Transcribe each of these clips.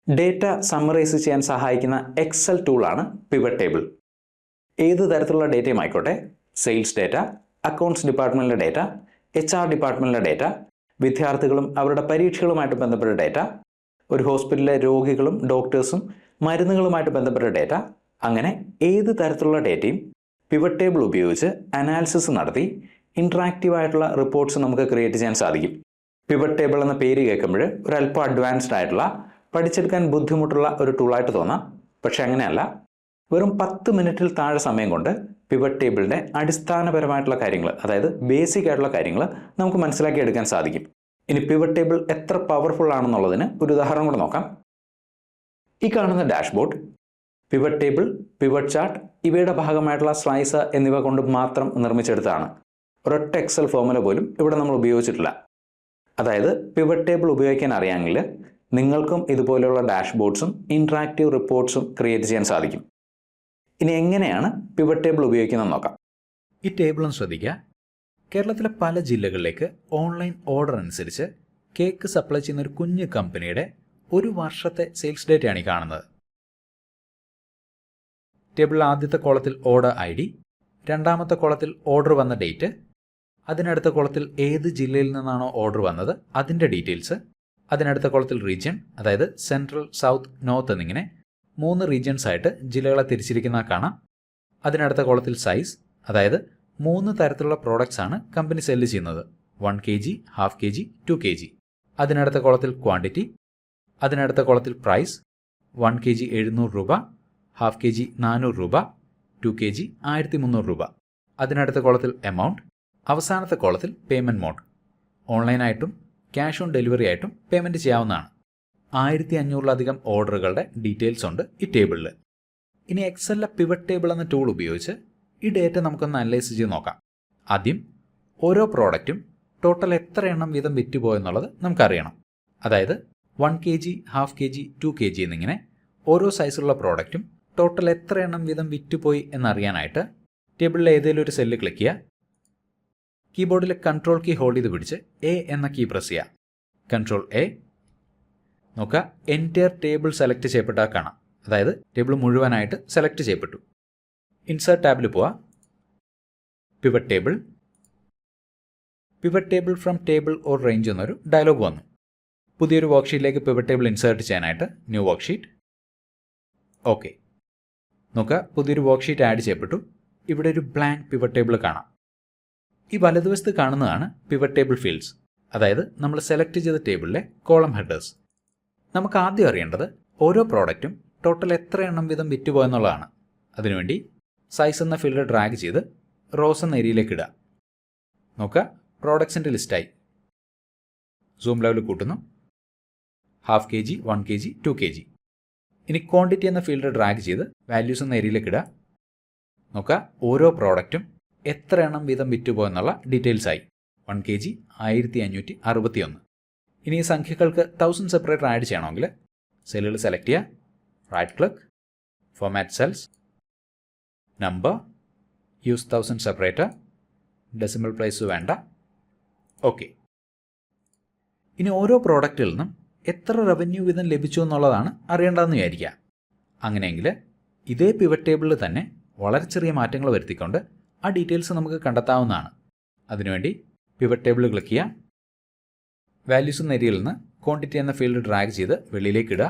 Data summarise ചെയ്യാൻ സഹായിക്കുന്ന Excel ടൂളാണ് പിവറ്റ് ടേബിൾ. ഏത് തരത്തിലുള്ള ഡേറ്റയും ആയിക്കോട്ടെ, സെയിൽസ് ഡേറ്റ, അക്കൗണ്ട്സ് ഡിപ്പാർട്ട്മെൻറ്റിലെ ഡേറ്റ, HR ഡിപ്പാർട്ട്മെൻറ്റിലെ ഡേറ്റ, വിദ്യാർത്ഥികളും അവരുടെ പരീക്ഷകളുമായിട്ട് ബന്ധപ്പെട്ട ഡേറ്റ, ഒരു ഹോസ്പിറ്റലിലെ രോഗികളും ഡോക്ടേഴ്സും മരുന്നുകളുമായിട്ട് ബന്ധപ്പെട്ട ഡേറ്റ, അങ്ങനെ ഏത് തരത്തിലുള്ള ഡേറ്റയും പിവറ്റ് ടേബിൾ ഉപയോഗിച്ച് അനാലിസിസ് നടത്തി ഇൻട്രാക്റ്റീവ് ആയിട്ടുള്ള റിപ്പോർട്ട്സ് നമുക്ക് ക്രിയേറ്റ് ചെയ്യാൻ സാധിക്കും. പിവറ്റ് ടേബിൾ എന്ന പേര് കേൾക്കുമ്പോൾ ഒരല്പം അഡ്വാൻസ്ഡ് ആയിട്ടുള്ള, പഠിച്ചെടുക്കാൻ ബുദ്ധിമുട്ടുള്ള ഒരു ടൂളായിട്ട് തോന്നാം. പക്ഷെ അങ്ങനെയല്ല. വെറും 10 മിനിറ്റിൽ താഴെ സമയം കൊണ്ട് പിവറ്റ് ടേബിളിൻ്റെ അടിസ്ഥാനപരമായിട്ടുള്ള കാര്യങ്ങൾ, അതായത് ബേസിക് ആയിട്ടുള്ള കാര്യങ്ങൾ നമുക്ക് മനസ്സിലാക്കി എടുക്കാൻ സാധിക്കും. ഇനി പിവറ്റ് ടേബിൾ എത്ര പവർഫുൾ ആണെന്നുള്ളതിന് ഒരു ഉദാഹരണം കൂടെ നോക്കാം. ഈ കാണുന്ന dashboard pivot table, pivot chart ഇവയുടെ ഭാഗമായിട്ടുള്ള സ്ലൈസ് എന്നിവ കൊണ്ട് മാത്രം നിർമ്മിച്ചെടുത്തതാണ്. ഒരൊറ്റ എക്സൽ ഫോർമുല പോലും ഇവിടെ നമ്മൾ ഉപയോഗിച്ചിട്ടില്ല. അതായത് പിവറ്റ് ടേബിൾ ഉപയോഗിക്കാൻ അറിയാമെങ്കിൽ നിങ്ങൾക്കും ഇതുപോലെയുള്ള ഡാഷ്ബോർഡ്സും ഇൻട്രാക്റ്റീവ് റിപ്പോർട്ട്സും ക്രിയേറ്റ് ചെയ്യാൻ സാധിക്കും. ഇനി എങ്ങനെയാണ് പിവറ്റ് ടേബിൾ ഉപയോഗിക്കുന്നത് നോക്കാം. ഈ ടേബിളും ശ്രദ്ധിക്കുക. കേരളത്തിലെ പല ജില്ലകളിലേക്ക് ഓൺലൈൻ ഓർഡർ അനുസരിച്ച് കേക്ക് സപ്ലൈ ചെയ്യുന്ന ഒരു കുഞ്ഞു കമ്പനിയുടെ ഒരു വർഷത്തെ സെയിൽസ് ഡേറ്റയാണ് ഈ കാണുന്നത്. ടേബിളിൽ ആദ്യത്തെ കോളത്തിൽ ഓർഡർ ID, രണ്ടാമത്തെ കോളത്തിൽ ഓർഡർ വന്ന ഡേറ്റ്, അതിനടുത്ത കോളത്തിൽ ഏത് ജില്ലയിൽ നിന്നാണോ ഓർഡർ വന്നത് അതിൻ്റെ ഡീറ്റെയിൽസ്, അതിനടുത്ത കോളത്തിൽ റീജിയൻ, അതായത് സെൻട്രൽ, സൗത്ത്, നോർത്ത് എന്നിങ്ങനെ 3 റീജിയൻസ് ആയിട്ട് ജില്ലകളെ തിരിച്ചിരിക്കുന്ന കാണാം. അതിനടുത്ത കോളത്തിൽ സൈസ്, അതായത് 3 തരത്തിലുള്ള പ്രോഡക്റ്റ്സ് ആണ് കമ്പനി സെല്ല് ചെയ്യുന്നത്: 1 kg, ഹാഫ് kg, 2 kg. അതിനടുത്ത കോളത്തിൽ ക്വാണ്ടിറ്റി, അതിനടുത്ത കോളത്തിൽ പ്രൈസ്: 1 kg 700 രൂപ, ഹാഫ് kg 400 രൂപ, 2 kg 1300 രൂപ. അതിനടുത്ത കോളത്തിൽ എമൗണ്ട്, അവസാനത്തെ കോളത്തിൽ പേയ്മെൻറ്റ് മോഡ്. ഓൺലൈനായിട്ടും ക്യാഷ് ഓൺ ഡെലിവറി ആയിട്ടും പേയ്മെൻറ്റ് ചെയ്യാവുന്നതാണ്. 1500-ലധികം ഓർഡറുകളുടെ ഡീറ്റെയിൽസ് ഉണ്ട് ഈ ടേബിളിൽ. ഇനി എക്സലിലെ പിവറ്റ് ടേബിൾ എന്ന ടൂൾ ഉപയോഗിച്ച് ഈ ഡേറ്റ നമുക്കൊന്ന് അനലൈസ് ചെയ്ത് നോക്കാം. ആദ്യം ഓരോ പ്രോഡക്റ്റും ടോട്ടൽ എത്ര എണ്ണം വീതം വിറ്റുപോയെന്നുള്ളത് നമുക്കറിയണം. അതായത് 1 kg, ഹാഫ് kg, 2 kg എന്നിങ്ങനെ ഓരോ സൈസിലുള്ള പ്രോഡക്റ്റും ടോട്ടൽ എത്ര എണ്ണം വീതം വിറ്റുപോയി എന്നറിയാനായിട്ട് ടേബിളിലെ ഏതെങ്കിലും ഒരു സെല്ല് ക്ലിക്ക് ചെയ്യുക. കീബോർഡിലെ കൺട്രോൾ കീ ഹോൾഡ് ചെയ്ത് പിടിച്ച് A എന്ന കീ പ്രസ് ചെയ്യുക. Control A. നോക്കുക, എൻറ്റയർ ടേബിൾ സെലക്ട് ചെയ്യപ്പെട്ടാൽ കാണാം. അതായത് ടേബിൾ മുഴുവനായിട്ട് സെലക്ട് ചെയ്യപ്പെട്ടു. ഇൻസേർട്ട് ടാബിൽ പോവുക. Pivot table, pivot table from table or range എന്നൊരു ഡയലോഗ് വന്നു. പുതിയൊരു വർക്ക്ഷീറ്റിലേക്ക് പിവറ്റ് ടേബിൾ ഇൻസേർട്ട് ചെയ്യാനായിട്ട് ന്യൂ വർക്ക്ഷീറ്റ്. ഓക്കെ. നോക്കുക, പുതിയൊരു വർക്ക്ഷീറ്റ് ആഡ് ചെയ്യപ്പെട്ടു. ഇവിടെ ഒരു ബ്ലാങ്ക് പിവറ്റ് ടേബിൾ കാണാം. ഈ വലതുവശത്ത് കാണുന്നതാണ് പിവറ്റ് ടേബിൾ ഫീൽഡ്സ്, അതായത് നമ്മൾ സെലക്ട് ചെയ്ത ടേബിളിലെ കോളം ഹെഡേഴ്സ്. നമുക്ക് ആദ്യം അറിയേണ്ടത് ഓരോ പ്രോഡക്റ്റും ടോട്ടൽ എത്ര എണ്ണം വീതം വിറ്റുപോയെന്നുള്ളതാണ്. അതിനുവേണ്ടി സൈസ് എന്ന ഫീൽഡ് ഡ്രാഗ് ചെയ്ത് റോസ് എന്ന ഏരിയയിലേക്ക് ഇടുക. നോക്കുക, പ്രോഡക്ട്സിൻ്റെ ലിസ്റ്റായി. സൂം ലെവൽ കൂട്ടുന്നു. Half kg, 1 kg, 2 kg. ഇനി ക്വാണ്ടിറ്റി എന്ന ഫീൽഡ് ഡ്രാഗ് ചെയ്ത് വാല്യൂസ് എന്ന ഏരിയയിലേക്ക് ഇടുക. നോക്കുക, ഓരോ പ്രോഡക്റ്റും എത്ര എണ്ണം വീതം വിറ്റുപോയെന്നുള്ള ഡീറ്റെയിൽസ് ആയി. 1 kg 1561. ഇനി ഈ സംഖ്യകൾക്ക് 1000 സെപ്പറേറ്റർ ആഡ് ചെയ്യണമെങ്കിൽ സെല്ലുകൾ സെലക്ട് ചെയ്യുക, right click, format cells, number, use 1000 separator, decimal place വേണ്ട. ഓക്കെ. ഇനി ഓരോ പ്രോഡക്റ്റിൽ നിന്നും എത്ര റവന്യൂ വീതം ലഭിച്ചു എന്നുള്ളതാണ് അറിയേണ്ടതെന്ന് വിചാരിക്കുക. അങ്ങനെയെങ്കിൽ ഇതേ പിവറ്റ് ടേബിളിൽ തന്നെ വളരെ ചെറിയ മാറ്റങ്ങൾ വരുത്തിക്കൊണ്ട് ആ ഡീറ്റെയിൽസ് നമുക്ക് കണ്ടെത്താവുന്നതാണ്. അതിനുവേണ്ടി പിവറ്റ് ടേബിൾ ക്ലിക്ക് ചെയ്യുക. വാല്യൂസ് എന്ന ഏരിയയിൽ നിന്ന് ക്വാണ്ടിറ്റി എന്ന ഫീൽഡ് ഡ്രാഗ് ചെയ്ത് വെളിയിലേക്ക് ഇടുക.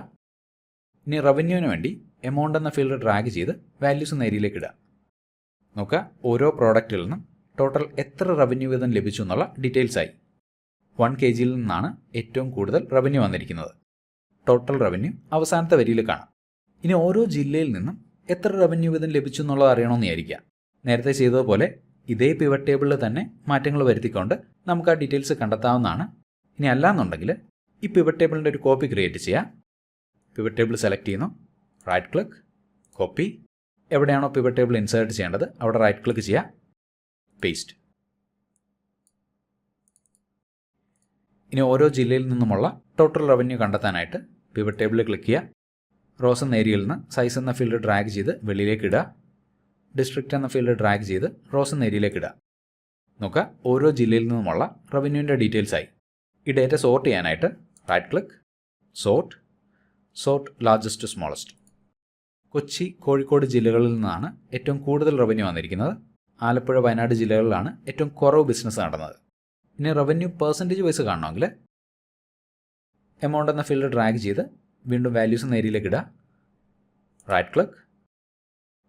ഇനി റവന്യൂവിന് വേണ്ടി എമൗണ്ട് എന്ന ഫീൽഡ് ഡ്രാഗ് ചെയ്ത് വാല്യൂസ് എന്ന ഏരിയയിലേക്ക് ഇടുക. നോക്കുക, ഓരോ പ്രോഡക്റ്റിൽ നിന്നും ടോട്ടൽ എത്ര റവന്യൂ വീതം ലഭിച്ചു എന്നുള്ള ഡീറ്റെയിൽസ് ആയി. 1 kgയിൽ നിന്നാണ് ഏറ്റവും കൂടുതൽ റവന്യൂ വന്നിരിക്കുന്നത്. ടോട്ടൽ റവന്യൂ അവസാനത്തെ വരിയിൽ കാണാം. ഇനി ഓരോ ജില്ലയിൽ നിന്നും എത്ര റവന്യൂ വീതം ലഭിച്ചു എന്നുള്ളത് അറിയണമെന്ന് വിചാരിക്കുക. നേരത്തെ ചെയ്തതുപോലെ ഇതേ പിവറ്റ് ടേബിളിൽ തന്നെ മാറ്റങ്ങൾ വരുത്തിക്കൊണ്ട് നമുക്ക് ആ ഡീറ്റെയിൽസ് കണ്ടെത്താവുന്നതാണ്. ഇനി അല്ലാന്നുണ്ടെങ്കിൽ ഈ പിവറ്റ് ടേബിളിൻ്റെ ഒരു കോപ്പി ക്രിയേറ്റ് ചെയ്യുക. പിവറ്റ് ടേബിൾ സെലക്ട് ചെയ്യുന്നു, റൈറ്റ് ക്ലിക്ക്, കോപ്പി. എവിടെയാണോ പിവറ്റ് ടേബിൾ ഇൻസേർട്ട് ചെയ്യേണ്ടത് അവിടെ റൈറ്റ് ക്ലിക്ക് ചെയ്യുക, പേസ്റ്റ്. ഇനി ഓരോ ജില്ലയിൽ നിന്നുമുള്ള ടോട്ടൽ റവന്യൂ കണ്ടെത്താനായിട്ട് പിവറ്റ് ടേബിളിൽ ക്ലിക്ക് ചെയ്യുക. റോസ് എന്ന ഏരിയയിൽ നിന്ന് സൈസ് എന്ന ഫീൽഡ് ഡ്രാഗ് ചെയ്ത് വെളിയിലേക്ക് ഇടുക. ഡിസ്ട്രിക്റ്റ് എന്ന ഫീൽഡ് ഡ്രാഗ് ചെയ്ത് റോസ് എന്ന ഏരിയയിലേക്ക് ഇടുക. നോക്കുക, ഓരോ ജില്ലയിൽ നിന്നുമുള്ള റവന്യൂവിൻ്റെ ഡീറ്റെയിൽസ് ആയി. ഈ ഡേറ്റ സോർട്ട് ചെയ്യാനായിട്ട് right click, sort, sort largest to smallest. Kochi, Kozhikode ജില്ലകളിൽ നിന്നാണ് ഏറ്റവും കൂടുതൽ റവന്യൂ വന്നിരിക്കുന്നത്. ആലപ്പുഴ, വയനാട് ജില്ലകളിലാണ് ഏറ്റവും കുറവ് ബിസിനസ് നടന്നത്. ഇനി റവന്യൂ പെർസെൻറ്റേജ് വൈസ് കാണണമെങ്കിൽ എമൗണ്ട് എന്ന ഫീൽഡ് ഡ്രാഗ് ചെയ്ത് വീണ്ടും വാല്യൂസ് എന്ന ഏരിയയിലേക്ക് ഇടുക. Right click,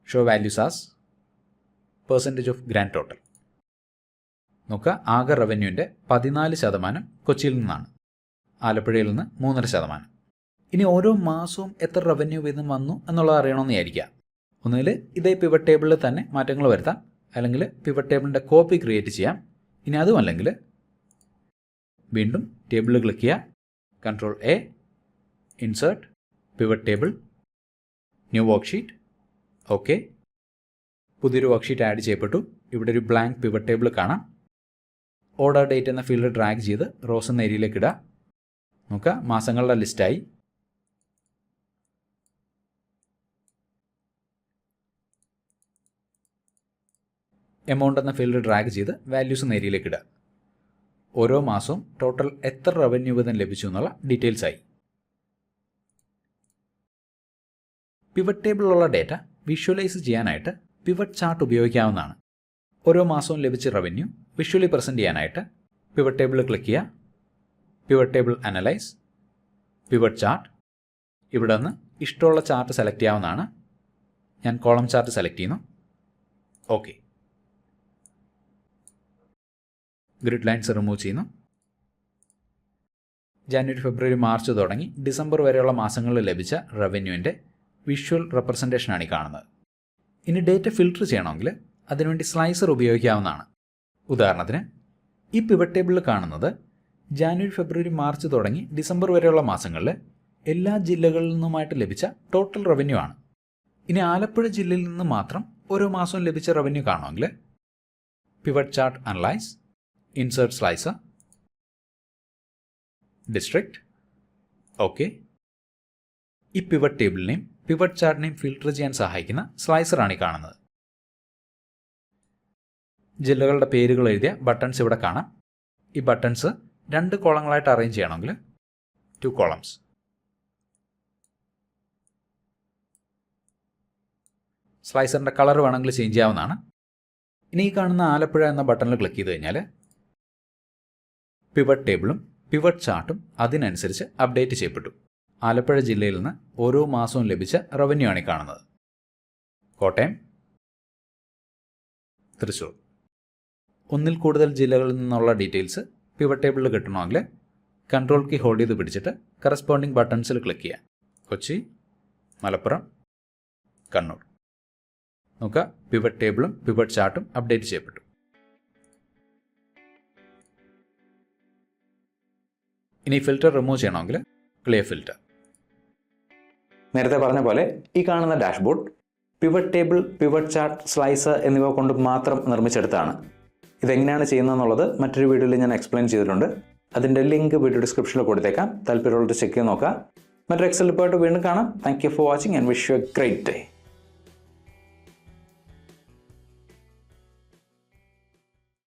show values as percentage of grand total. നോക്കുക, ആകെ റവന്യൂവിൻ്റെ 14% കൊച്ചിയിൽ നിന്നാണ്, ആലപ്പുഴയിൽ നിന്ന് 3.5%. ഇനി ഓരോ മാസവും എത്ര റവന്യൂ വീതം വന്നു എന്നുള്ളത് അറിയണമെന്ന് വിചാരിക്കുക. ഒന്നുകിൽ ഇതേ പിവറ്റ് ടേബിളിൽ തന്നെ മാറ്റങ്ങൾ വരുത്താം, അല്ലെങ്കിൽ പിവറ്റ് ടേബിളിൻ്റെ കോപ്പി ക്രിയേറ്റ് ചെയ്യാം. ഇനി അതുമല്ലെങ്കിൽ വീണ്ടും ടേബിളിൽ ക്ലിക്ക് ചെയ്യുക, control A, insert, pivot table, new worksheet. Okay, പുതിയൊരു വർക്ക്ഷീറ്റ് ആഡ് ചെയ്യപ്പെട്ടു. ഇവിടെ ഒരു ബ്ലാങ്ക് പിവറ്റ് ടേബിൾ കാണാം. ഓർഡർ ഡേറ്റ് എന്ന ഫീൽഡ് ഡ്രാഗ് ചെയ്ത് റോസ് എന്ന ഏരിയയിലേക്ക് ഇടുക. നോക്കുക, മാസങ്ങളുടെ ലിസ്റ്റായി. എമൗണ്ട് എന്ന ഫീൽഡ് ഡ്രാഗ് ചെയ്ത് വാല്യൂസ് എന്ന ഏരിയയിലേക്ക് ഇടുക. ഓരോ മാസവും ടോട്ടൽ എത്ര റവന്യൂ വീതം ലഭിച്ചു എന്നുള്ള ഡീറ്റെയിൽസ് ആയി. പിവറ്റ് ടേബിളിലുള്ള ഡേറ്റ വിഷ്വലൈസ് ചെയ്യാനായിട്ട് പിവറ്റ് ചാർട്ട് ഉപയോഗിക്കാവുന്നതാണ്. ഓരോ മാസവും ലഭിച്ച റവന്യൂ വിഷ്വലി പ്രസൻറ്റ് ചെയ്യാനായിട്ട് പിവറ്റ് ടേബിളിൽ ക്ലിക്ക് ചെയ്യുക, pivot table analyse, pivot chart. ഇവിടെ നിന്ന് ഇഷ്ടമുള്ള ചാർട്ട് സെലക്ട് ചെയ്യാവുന്നതാണ്. ഞാൻ കോളം ചാർട്ട് സെലക്ട് ചെയ്യുന്നു. ഓക്കെ, ഗ്രിഡ് ലൈൻസ് റിമൂവ് ചെയ്യുന്നു. ജാനുവരി, ഫെബ്രുവരി, മാർച്ച് തുടങ്ങി ഡിസംബർ വരെയുള്ള മാസങ്ങളിൽ ലഭിച്ച റവന്യൂവിൻ്റെ വിഷ്വൽ റെപ്രസെൻറ്റേഷനാണ് ഈ കാണുന്നത്. ഇനി ഡേറ്റ ഫിൽട്ടർ ചെയ്യണമെങ്കിൽ അതിനുവേണ്ടി സ്ലൈസർ ഉപയോഗിക്കാവുന്നതാണ്. ഉദാഹരണത്തിന് ഈ പിവറ്റ് ടേബിളിൽ കാണുന്നത് ജാനുവരി, ഫെബ്രുവരി, മാർച്ച് തുടങ്ങി ഡിസംബർ വരെയുള്ള മാസങ്ങളിൽ എല്ലാ ജില്ലകളിൽ നിന്നുമായിട്ട് ലഭിച്ച ടോട്ടൽ റവന്യൂ ആണ്. ഇനി ആലപ്പുഴ ജില്ലയിൽ നിന്ന് മാത്രം ഓരോ മാസവും ലഭിച്ച റവന്യൂ കാണുമെങ്കിൽ pivot chart analyse, insert slicer, district. Okay, ഈ പിവറ്റ് ടേബിളിനെയും പിവറ്റ് ചാർട്ടിനെയും ഫിൽട്ടർ ചെയ്യാൻ സഹായിക്കുന്ന സ്ലൈസറാണ് ഈ കാണുന്നത്. ജില്ലകളുടെ പേരുകൾ എഴുതിയ ബട്ടൺസ് ഇവിടെ കാണാം. ഈ ബട്ടൺസ് 2 കോളങ്ങളായിട്ട് അറേഞ്ച് ചെയ്യണമെങ്കിൽ 2 കോളംസ്. സ്ലൈസറിൻ്റെ കളർ വേണമെങ്കിൽ ചേഞ്ച് ചെയ്യാവുന്നതാണ്. ഇനി ഈ കാണുന്ന ആലപ്പുഴ എന്ന ബട്ടണിൽ ക്ലിക്ക് ചെയ്ത് കഴിഞ്ഞാൽ പിവറ്റ് ടേബിളും പിവറ്റ് ചാർട്ടും അതിനനുസരിച്ച് അപ്ഡേറ്റ് ചെയ്യപ്പെട്ടു. ആലപ്പുഴ ജില്ലയിൽ നിന്ന് ഓരോ മാസവും ലഭിച്ച റവന്യൂ ആണ് ഈ കാണുന്നത്. കോട്ടയം, തൃശ്ശൂർ. ഒന്നിൽ കൂടുതൽ ജില്ലകളിൽ നിന്നുള്ള ഡീറ്റെയിൽസ് പിവറ്റ് ടേബിളിൽ കിട്ടണമെങ്കിൽ കൺട്രോൾ കീ ഹോൾഡ് ചെയ്ത് പിടിച്ചിട്ട് കറസ്പോണ്ടിങ് ബട്ടൺസിൽ ക്ലിക്ക് ചെയ്യുക. കൊച്ചി, മലപ്പുറം, കണ്ണൂർ. നോക്കുക, പിവറ്റ് ടേബിളും പിവറ്റ് ചാർട്ടും അപ്ഡേറ്റ് ചെയ്യപ്പെട്ടു. ഇനി ഫിൽറ്റർ റിമൂവ് ചെയ്യണമെങ്കിൽ ക്ലിയർ ഫിൽറ്റർ. നേരത്തെ പറഞ്ഞ പോലെ ഈ കാണുന്ന dashboard pivot table, pivot chart, slicer എന്നിവ കൊണ്ട് മാത്രം നിർമ്മിച്ചെടുത്താണ്. ഇതെങ്ങനെയാണ് ചെയ്യുന്നതെന്നുള്ളത് മറ്റൊരു വീഡിയോയിൽ ഞാൻ എക്സ്പ്ലെയിൻ ചെയ്തിട്ടുണ്ട്. അതിൻ്റെ ലിങ്ക് വീഡിയോ ഡിസ്ക്രിപ്ഷനിൽ കൊടുത്തേക്കാം. താല്പര്യമുള്ളവർ ചെക്ക് ചെയ്ത് നോക്കാം. മറ്റൊരു എക്സൽ റിപ്പോർട്ട് വീണ്ടും കാണാം. Thank you for watching and wish you A great day.